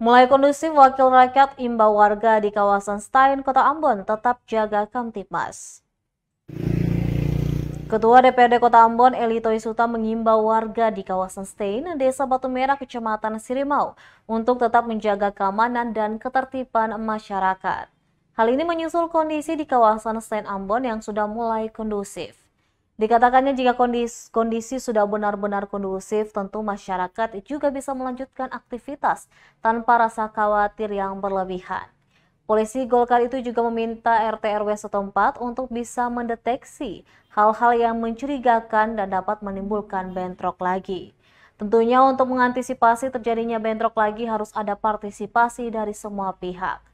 Mulai kondusif, Wakil Rakyat imbau warga di kawasan Stein, Kota Ambon tetap jaga Kamtibmas. Ketua DPRD Kota Ambon, Eli Toisuta mengimbau warga di kawasan Stein, Desa Batu Merah, Kecamatan Sirimau, untuk tetap menjaga keamanan dan ketertiban masyarakat. Hal ini menyusul kondisi di kawasan Stein Ambon yang sudah mulai kondusif. Dikatakannya jika kondisi sudah benar-benar kondusif, tentu masyarakat juga bisa melanjutkan aktivitas tanpa rasa khawatir yang berlebihan. Polisi Golkar itu juga meminta RT RW setempat untuk bisa mendeteksi hal-hal yang mencurigakan dan dapat menimbulkan bentrok lagi. Tentunya untuk mengantisipasi terjadinya bentrok lagi harus ada partisipasi dari semua pihak.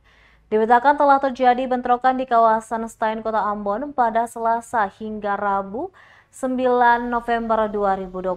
Diberitakan telah terjadi bentrokan di kawasan Stein, Kota Ambon pada Selasa hingga Rabu 9 November 2022.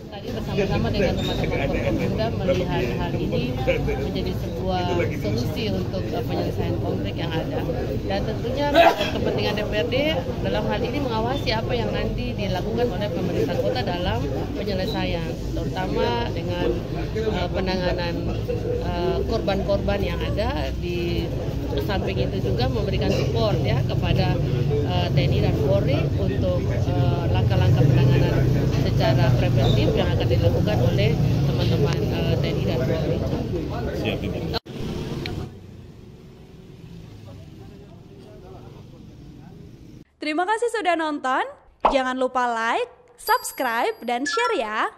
Tadi bersama-sama dengan teman-teman Forkompimda melihat hal ini menjadi sebuah solusi untuk penyelesaian konflik yang ada. Dan tentunya kepentingan DPRD dalam hal ini mengawasi apa yang nanti dilakukan oleh pemerintah kota dalam penyelesaian, terutama dengan penanganan korban-korban yang ada. Di samping itu juga memberikan support ya kepada TNI dan Polri untuk langkah-langkah penanganan secara preventif yang akan dilakukan oleh teman-teman TNI dan Polri. Terima kasih sudah nonton. Jangan lupa like, subscribe, dan share ya.